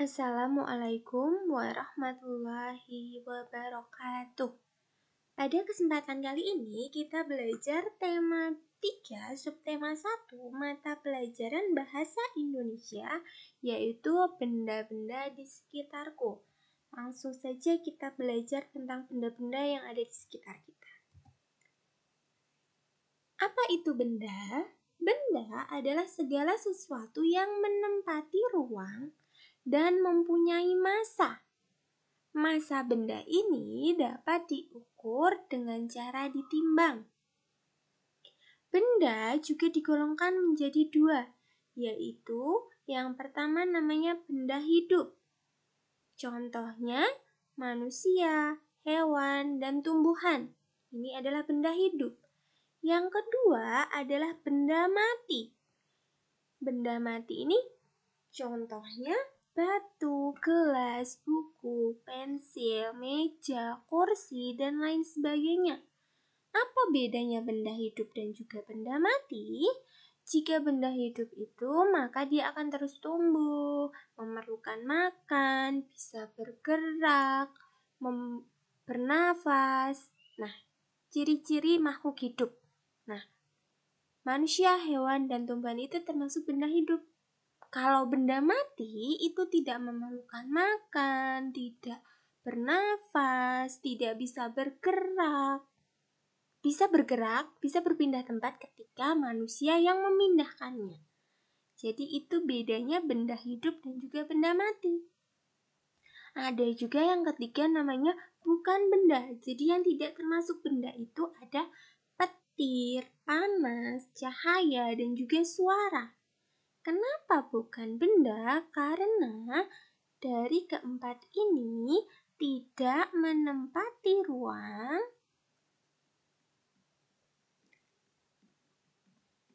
Assalamualaikum warahmatullahi wabarakatuh. Pada kesempatan kali ini kita belajar tema 3 subtema 1 mata pelajaran bahasa Indonesia, yaitu benda-benda di sekitarku. Langsung saja kita belajar tentang benda-benda yang ada di sekitar kita. Apa itu benda? Benda adalah segala sesuatu yang menempati ruang dan mempunyai massa. Massa benda ini dapat diukur dengan cara ditimbang. Benda juga digolongkan menjadi 2, yaitu yang pertama namanya benda hidup. Contohnya manusia, hewan, dan tumbuhan. Ini adalah benda hidup. Yang kedua adalah benda mati. Benda mati ini contohnya batu, gelas, buku, pensil, meja, kursi, dan lain sebagainya. Apa bedanya benda hidup dan juga benda mati? Jika benda hidup itu, maka dia akan terus tumbuh, memerlukan makan, bisa bergerak, bernafas. Nah, ciri-ciri makhluk hidup. Nah, manusia, hewan, dan tumbuhan itu termasuk benda hidup. Kalau benda mati itu tidak memerlukan makan, tidak bernafas, tidak bisa bergerak. Bisa bergerak, bisa berpindah tempat ketika manusia yang memindahkannya. Jadi itu bedanya benda hidup dan juga benda mati. Ada juga yang ketiga namanya bukan benda. Jadi yang tidak termasuk benda itu ada petir, panas, cahaya, dan juga suara. Kenapa bukan benda? Karena dari keempat ini tidak menempati ruang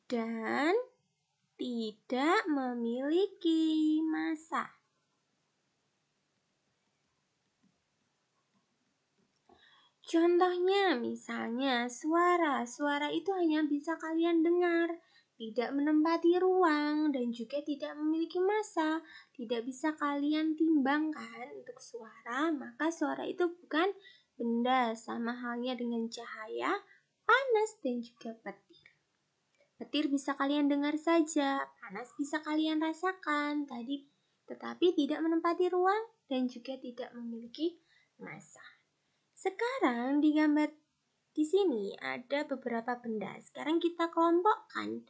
dan tidak memiliki massa. Contohnya misalnya suara. Suara itu hanya bisa kalian dengar, tidak menempati ruang, dan juga tidak memiliki massa. Tidak bisa kalian timbangkan untuk suara, maka suara itu bukan benda. Sama halnya dengan cahaya, panas, dan juga petir. Petir bisa kalian dengar saja, panas bisa kalian rasakan, tetapi tidak menempati ruang dan juga tidak memiliki massa. Sekarang di gambar di sini ada beberapa benda. Sekarang kita kelompokkan.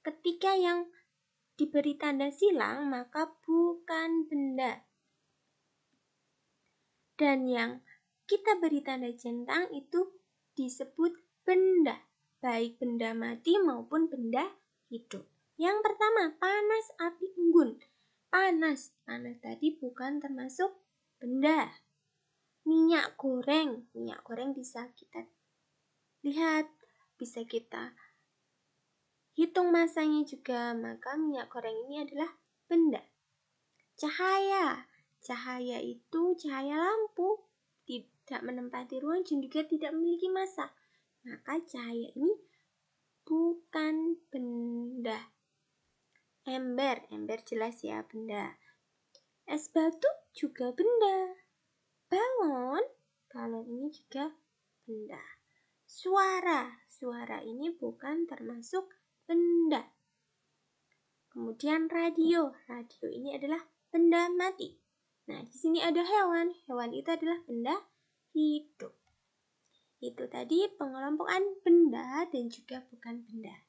Ketika yang diberi tanda silang, maka bukan benda. Dan yang kita beri tanda centang itu disebut benda. Baik benda mati maupun benda hidup. Yang pertama, panas api unggun. Panas tadi bukan termasuk benda. Minyak goreng bisa kita lihat, bisa kita hitung masanya juga, maka minyak goreng ini adalah benda. Cahaya itu cahaya lampu, tidak menempati ruang dan juga tidak memiliki massa. Maka cahaya ini bukan benda. Ember jelas ya benda. Es batu juga benda. Balon ini juga benda. Suara ini bukan termasuk benda. Kemudian radio ini adalah benda mati. Nah, di sini ada hewan itu adalah benda hidup. Itu tadi pengelompokan benda dan juga bukan benda.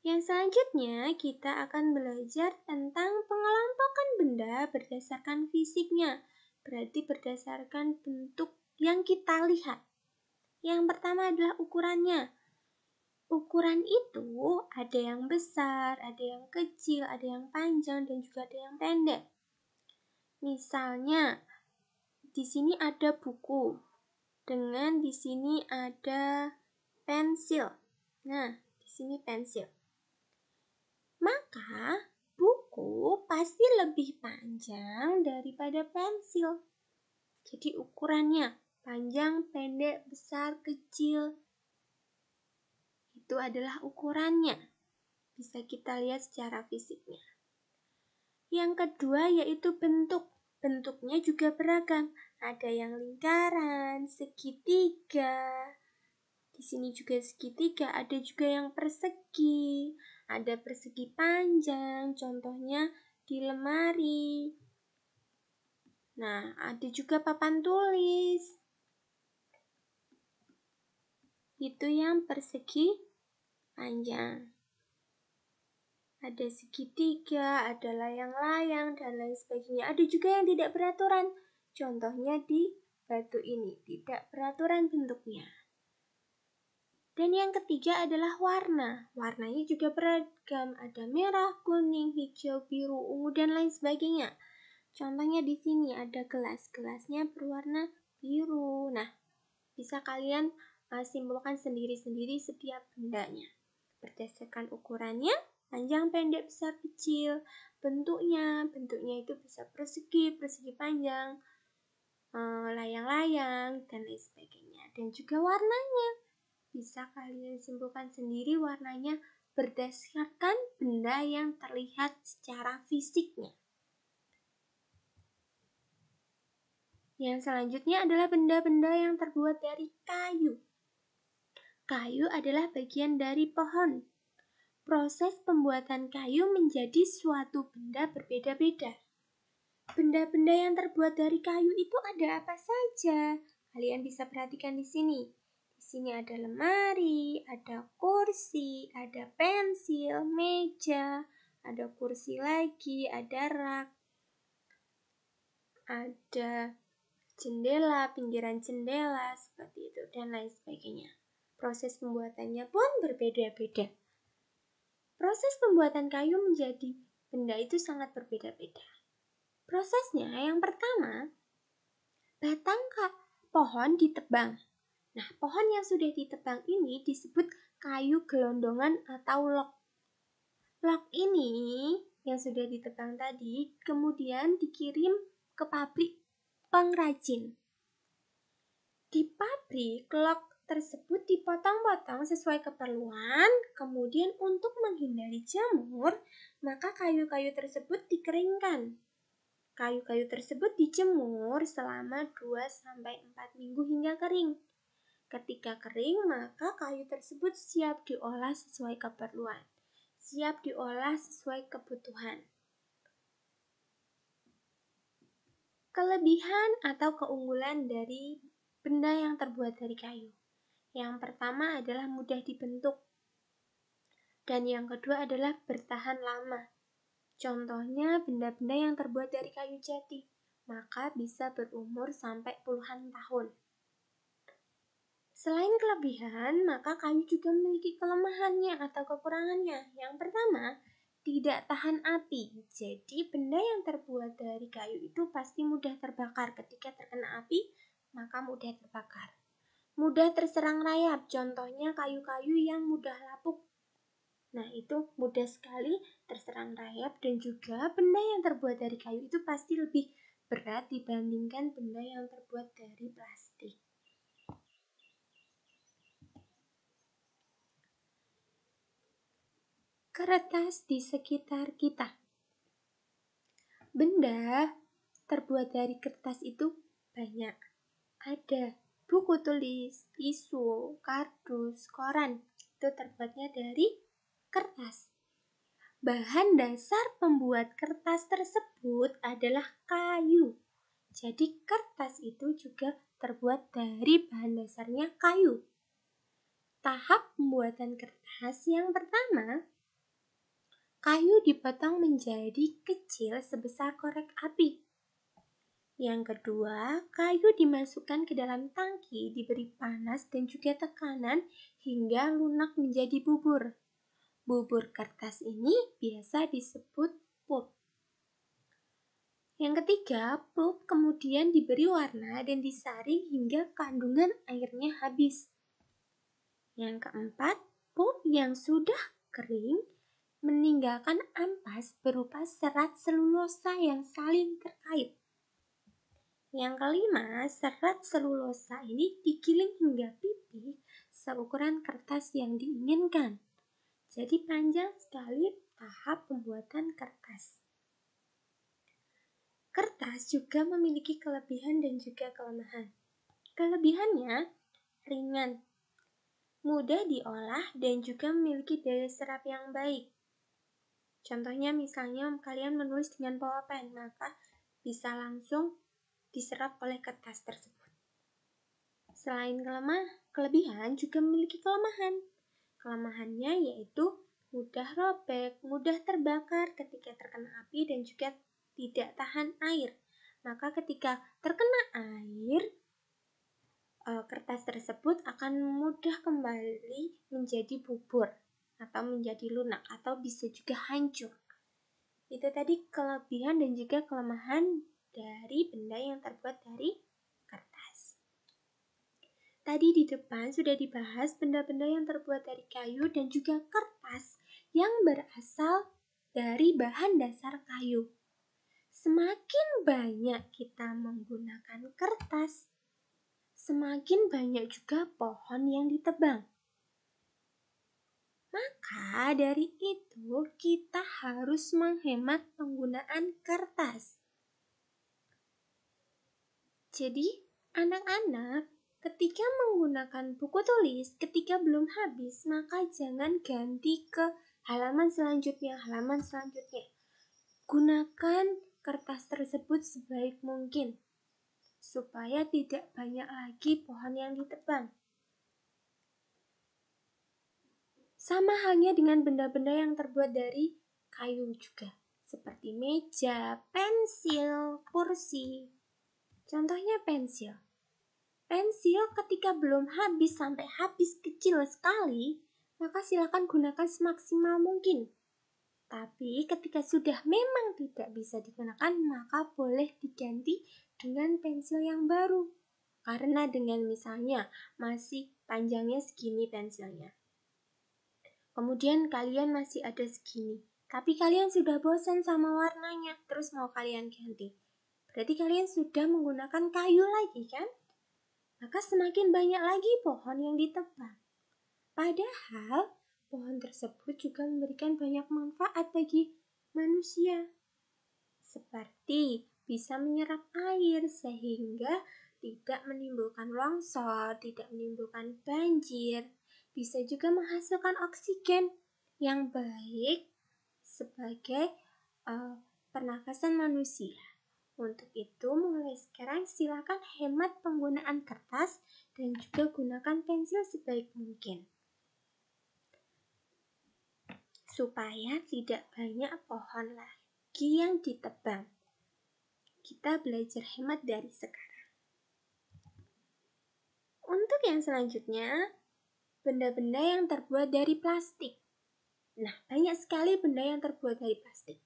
Yang selanjutnya kita akan belajar tentang pengelompokan benda berdasarkan fisiknya. Berarti berdasarkan bentuk yang kita lihat. Yang pertama adalah ukurannya. Ukuran itu ada yang besar, ada yang kecil, ada yang panjang, dan juga ada yang pendek. Misalnya, di sini ada buku, dengan di sini ada pensil. Nah, di sini pensil. Maka, buku pasti lebih panjang daripada pensil. Jadi ukurannya panjang, pendek, besar, kecil. Itu adalah ukurannya. Bisa kita lihat secara fisiknya. Yang kedua yaitu bentuk. Bentuknya juga beragam. Ada yang lingkaran, segitiga. Di sini juga segitiga, ada juga yang persegi. Ada persegi panjang, contohnya di lemari. Nah, ada juga papan tulis. Itu yang persegi panjang. Ada segitiga, ada layang-layang, dan lain sebagainya. Ada juga yang tidak beraturan. Contohnya di batu ini, tidak beraturan bentuknya. Dan yang ketiga adalah warna. Warnanya juga beragam. Ada merah, kuning, hijau, biru, ungu, dan lain sebagainya. Contohnya di sini ada gelas. Gelasnya berwarna biru. Nah, bisa kalian simpulkan sendiri-sendiri setiap bendanya. Berdasarkan ukurannya, panjang, pendek, besar, kecil, bentuknya itu bisa persegi, persegi panjang, layang-layang, dan lain sebagainya. Dan juga warnanya, bisa kalian simpulkan sendiri warnanya berdasarkan benda yang terlihat secara fisiknya. Yang selanjutnya adalah benda-benda yang terbuat dari kayu. Kayu adalah bagian dari pohon. Proses pembuatan kayu menjadi suatu benda berbeda-beda. Benda-benda yang terbuat dari kayu itu ada apa saja? Kalian bisa perhatikan di sini. Di sini ada lemari, ada kursi, ada pensil, meja, ada kursi lagi, ada rak, ada jendela, pinggiran jendela, seperti itu, dan lain sebagainya. Proses pembuatannya pun berbeda-beda. Proses pembuatan kayu menjadi benda itu sangat berbeda-beda. Prosesnya yang pertama, batang pohon ditebang. Nah, pohon yang sudah ditebang ini disebut kayu gelondongan atau log. Log ini yang sudah ditebang tadi kemudian dikirim ke pabrik pengrajin. Di pabrik, log tersebut dipotong-potong sesuai keperluan, kemudian untuk menghindari jamur, maka kayu-kayu tersebut dikeringkan. Kayu-kayu tersebut dijemur selama 2-4 minggu hingga kering. Ketika kering, maka kayu tersebut siap diolah sesuai keperluan, siap diolah sesuai kebutuhan. Kelebihan atau keunggulan dari benda yang terbuat dari kayu. Yang pertama adalah mudah dibentuk. Dan yang kedua adalah bertahan lama. Contohnya benda-benda yang terbuat dari kayu jati, maka bisa berumur sampai puluhan tahun. Selain kelebihan, maka kayu juga memiliki kelemahannya atau kekurangannya. Yang pertama, tidak tahan api. Jadi benda yang terbuat dari kayu itu pasti mudah terbakar. Ketika terkena api, maka mudah terbakar. Mudah terserang rayap, contohnya kayu-kayu yang mudah lapuk. Nah, itu mudah sekali terserang rayap, dan juga benda yang terbuat dari kayu itu pasti lebih berat dibandingkan benda yang terbuat dari plastik. Kertas di sekitar kita. Benda terbuat dari kertas itu banyak. Ada buku tulis, tisu, kardus, koran. Itu terbuatnya dari kertas. Bahan dasar pembuat kertas tersebut adalah kayu. Jadi kertas itu juga terbuat dari bahan dasarnya kayu. Tahap pembuatan kertas yang pertama, kayu dipotong menjadi kecil sebesar korek api. Yang kedua, kayu dimasukkan ke dalam tangki, diberi panas dan juga tekanan hingga lunak menjadi bubur. Bubur kertas ini biasa disebut pulp. Yang ketiga, pulp kemudian diberi warna dan disaring hingga kandungan airnya habis. Yang keempat, pulp yang sudah kering meninggalkan ampas berupa serat selulosa yang saling terkait. Yang kelima, serat selulosa ini digiling hingga pipih seukuran kertas yang diinginkan. Jadi panjang sekali tahap pembuatan kertas. Kertas juga memiliki kelebihan dan juga kelemahan. Kelebihannya ringan, mudah diolah, dan juga memiliki daya serap yang baik. Contohnya misalnya kalian menulis dengan pulpen, maka bisa langsung diserap oleh kertas tersebut. Selain kelebihan juga memiliki kelemahan. Kelemahannya yaitu mudah robek, mudah terbakar ketika terkena api, dan juga tidak tahan air. Maka ketika terkena air, kertas tersebut akan mudah kembali menjadi bubur atau menjadi lunak atau bisa juga hancur. Itu tadi kelebihan dan juga kelemahan dari benda yang terbuat dari kertas. Tadi di depan sudah dibahas benda-benda yang terbuat dari kayu dan juga kertas yang berasal dari bahan dasar kayu. Semakin banyak kita menggunakan kertas, semakin banyak juga pohon yang ditebang. Maka dari itu kita harus menghemat penggunaan kertas. Jadi anak-anak ketika menggunakan buku tulis, ketika belum habis, maka jangan ganti ke halaman selanjutnya. Gunakan kertas tersebut sebaik mungkin, supaya tidak banyak lagi pohon yang ditebang. Sama halnya dengan benda-benda yang terbuat dari kayu juga, seperti meja, pensil, kursi. Contohnya pensil. Pensil ketika belum habis sampai habis kecil sekali, maka silakan gunakan semaksimal mungkin. Tapi ketika sudah memang tidak bisa digunakan, maka boleh diganti dengan pensil yang baru. Karena dengan misalnya masih panjangnya segini pensilnya. Kemudian kalian masih ada segini, tapi kalian sudah bosan sama warnanya, terus mau kalian ganti. Berarti kalian sudah menggunakan kayu lagi kan? Maka semakin banyak lagi pohon yang ditebang. Padahal pohon tersebut juga memberikan banyak manfaat bagi manusia. Seperti bisa menyerap air sehingga tidak menimbulkan longsor, tidak menimbulkan banjir. Bisa juga menghasilkan oksigen yang baik sebagai pernafasan manusia. Untuk itu, mulai sekarang silakan hemat penggunaan kertas dan juga gunakan pensil sebaik mungkin, supaya tidak banyak pohon lagi yang ditebang. Kita belajar hemat dari sekarang. Untuk yang selanjutnya, benda-benda yang terbuat dari plastik. Nah, banyak sekali benda yang terbuat dari plastik.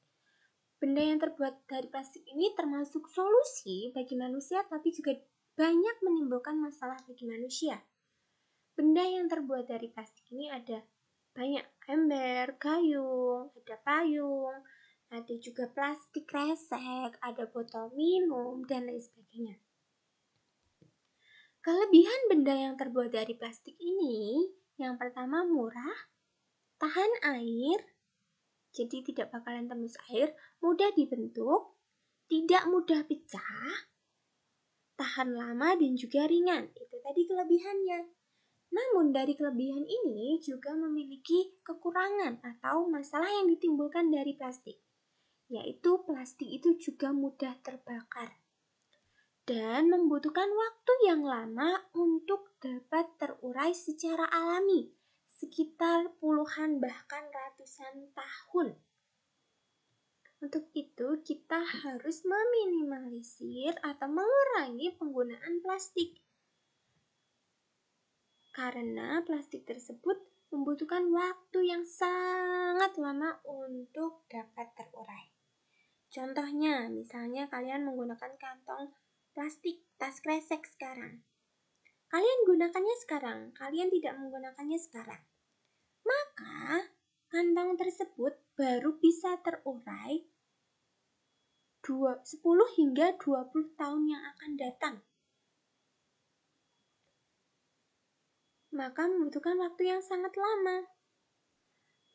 Benda yang terbuat dari plastik ini termasuk solusi bagi manusia, tapi juga banyak menimbulkan masalah bagi manusia. Benda yang terbuat dari plastik ini ada banyak, ember, gayung, ada payung, ada juga plastik kresek, ada botol minum, dan lain sebagainya. Kelebihan benda yang terbuat dari plastik ini, yang pertama murah, tahan air, jadi tidak bakalan tembus air, mudah dibentuk, tidak mudah pecah, tahan lama, dan juga ringan. Itu tadi kelebihannya. Namun dari kelebihan ini juga memiliki kekurangan atau masalah yang ditimbulkan dari plastik, yaitu plastik itu juga mudah terbakar dan membutuhkan waktu yang lama untuk dapat terurai secara alami, sekitar puluhan bahkan ratusan tahun. Untuk itu kita harus meminimalisir atau mengurangi penggunaan plastik, karena plastik tersebut membutuhkan waktu yang sangat lama untuk dapat terurai. Contohnya, misalnya kalian menggunakan kantong plastik tas kresek sekarang. Kalian gunakannya sekarang, kalian tidak menggunakannya sekarang. Maka, kantong tersebut baru bisa terurai 10 hingga 20 tahun yang akan datang. Maka membutuhkan waktu yang sangat lama.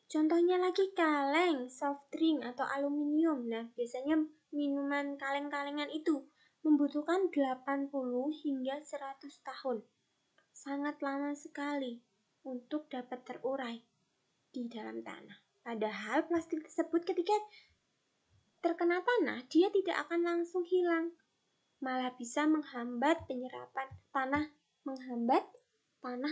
Contohnya lagi kaleng, soft drink, atau aluminium. Nah, biasanya minuman kaleng-kalengan itu membutuhkan 80 hingga 100 tahun. Sangat lama sekali untuk dapat terurai di dalam tanah. Padahal plastik tersebut ketika terkena tanah, dia tidak akan langsung hilang. Malah bisa menghambat penyerapan tanah,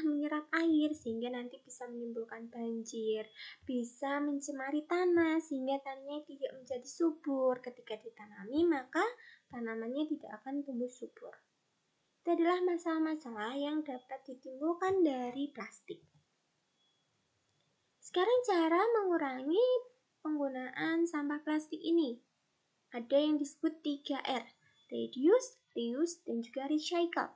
menyerap air sehingga nanti bisa menimbulkan banjir, bisa mencemari tanah sehingga tanahnya tidak menjadi subur. Ketika ditanami maka tanamannya tidak akan tumbuh subur. Itu adalah masalah-masalah yang dapat ditimbulkan dari plastik. Sekarang cara mengurangi penggunaan sampah plastik ini. Ada yang disebut 3R, reduce, reuse, dan juga recycle.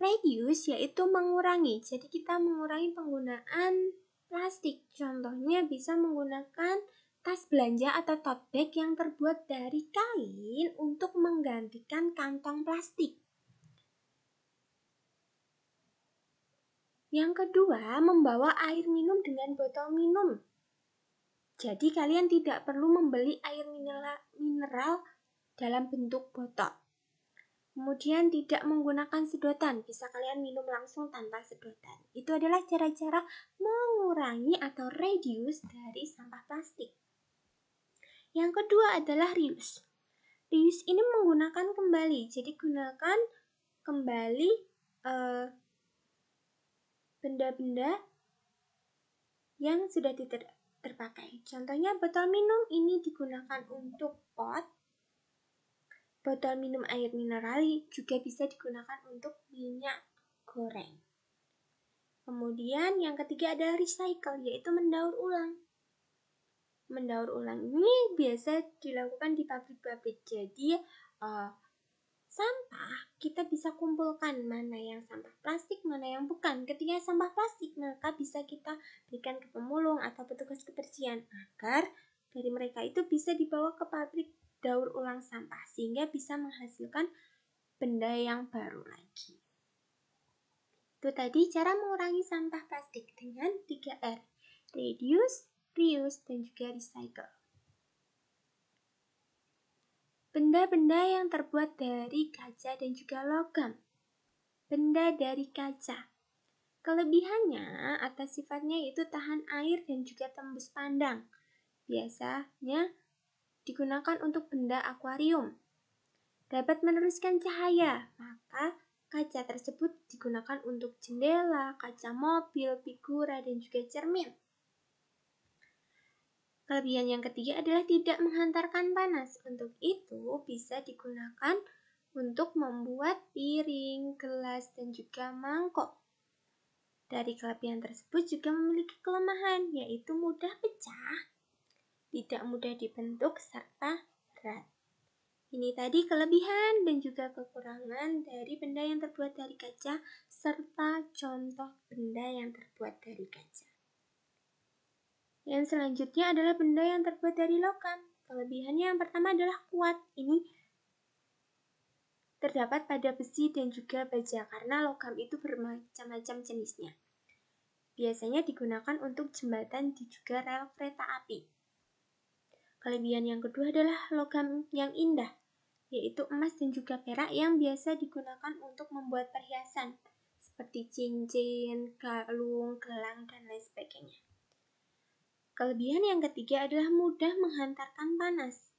Reduce yaitu mengurangi, jadi kita mengurangi penggunaan plastik. Contohnya bisa menggunakan tas belanja atau tote bag yang terbuat dari kain untuk menggantikan kantong plastik. Yang kedua, membawa air minum dengan botol minum. Jadi kalian tidak perlu membeli air mineral dalam bentuk botol. Kemudian tidak menggunakan sedotan, bisa kalian minum langsung tanpa sedotan. Itu adalah cara-cara mengurangi atau reduce dari sampah plastik. Yang kedua adalah reuse. Reuse ini menggunakan kembali, jadi gunakan kembali benda-benda yang sudah terpakai. Contohnya botol minum ini digunakan untuk pot. Botol minum air mineral juga bisa digunakan untuk minyak goreng. Kemudian yang ketiga adalah recycle, yaitu mendaur ulang. Mendaur ulang ini biasa dilakukan di pabrik-pabrik. Jadi sampah kita bisa kumpulkan mana yang sampah plastik, mana yang bukan. Ketika sampah plastik maka bisa kita berikan ke pemulung atau petugas kebersihan agar dari mereka itu bisa dibawa ke pabrik daur ulang sampah sehingga bisa menghasilkan benda yang baru lagi. Itu tadi cara mengurangi sampah plastik dengan 3R, reduce, reuse, dan juga recycle. Benda-benda yang terbuat dari kaca dan juga logam. Benda dari kaca. Kelebihannya atas sifatnya yaitu tahan air dan juga tembus pandang. Biasanya digunakan untuk benda akuarium. Dapat meneruskan cahaya, maka kaca tersebut digunakan untuk jendela, kaca mobil, figura, dan juga cermin. Kelebihan yang ketiga adalah tidak menghantarkan panas. Untuk itu bisa digunakan untuk membuat piring, gelas, dan juga mangkok. Dari kelebihan tersebut juga memiliki kelemahan, yaitu mudah pecah, tidak mudah dibentuk, serta berat. Ini tadi kelebihan dan juga kekurangan dari benda yang terbuat dari kaca, serta contoh benda yang terbuat dari kaca. Yang selanjutnya adalah benda yang terbuat dari logam. Kelebihannya yang pertama adalah kuat. Ini terdapat pada besi dan juga baja karena logam itu bermacam-macam jenisnya. Biasanya digunakan untuk jembatan dan juga rel kereta api. Kelebihan yang kedua adalah logam yang indah, yaitu emas dan juga perak yang biasa digunakan untuk membuat perhiasan seperti cincin, kalung, gelang, dan lain sebagainya. Kelebihan yang ketiga adalah mudah menghantarkan panas.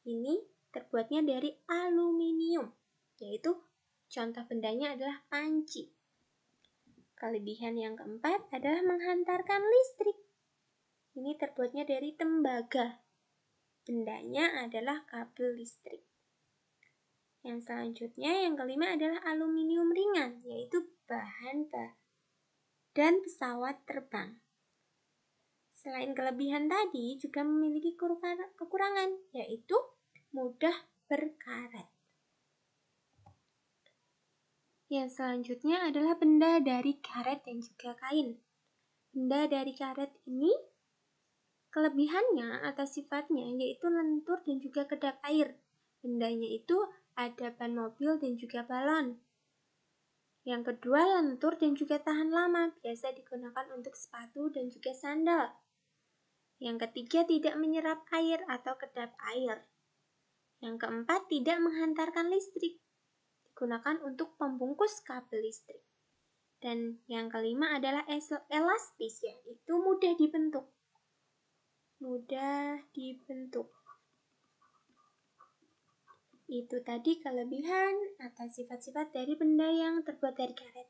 Ini terbuatnya dari aluminium, yaitu contoh bendanya adalah panci. Kelebihan yang keempat adalah menghantarkan listrik. Ini terbuatnya dari tembaga. Bendanya adalah kabel listrik. Yang selanjutnya, yang kelima adalah aluminium ringan, yaitu bahan dan pesawat terbang. Selain kelebihan tadi, juga memiliki kekurangan, yaitu mudah berkarat. Yang selanjutnya adalah benda dari karet dan juga kain. Benda dari karet ini kelebihannya atas sifatnya yaitu lentur dan juga kedap air. Bendanya itu ada ban mobil dan juga balon. Yang kedua, lentur dan juga tahan lama, biasa digunakan untuk sepatu dan juga sandal. Yang ketiga, tidak menyerap air atau kedap air. Yang keempat, tidak menghantarkan listrik. Digunakan untuk pembungkus kabel listrik. Dan yang kelima adalah elastis, yaitu mudah dibentuk. Mudah dibentuk. Itu tadi kelebihan atau sifat-sifat dari benda yang terbuat dari karet.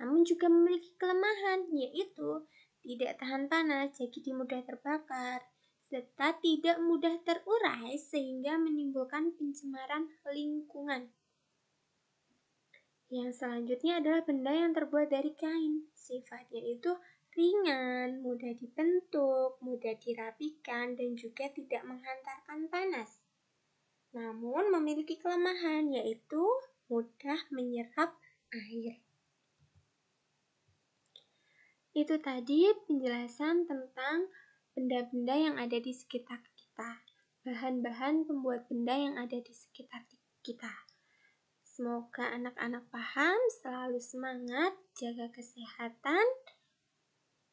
Namun juga memiliki kelemahan, yaitu tidak tahan panas, jadi mudah terbakar, serta tidak mudah terurai sehingga menimbulkan pencemaran lingkungan. Yang selanjutnya adalah benda yang terbuat dari kain. Sifatnya itu ringan, mudah dibentuk, mudah dirapikan, dan juga tidak menghantarkan panas. Namun memiliki kelemahan, yaitu mudah menyerap air. Itu tadi penjelasan tentang benda-benda yang ada di sekitar kita, bahan-bahan pembuat benda yang ada di sekitar kita. Semoga anak-anak paham, selalu semangat, jaga kesehatan.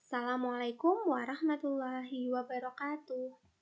Assalamualaikum warahmatullahi wabarakatuh.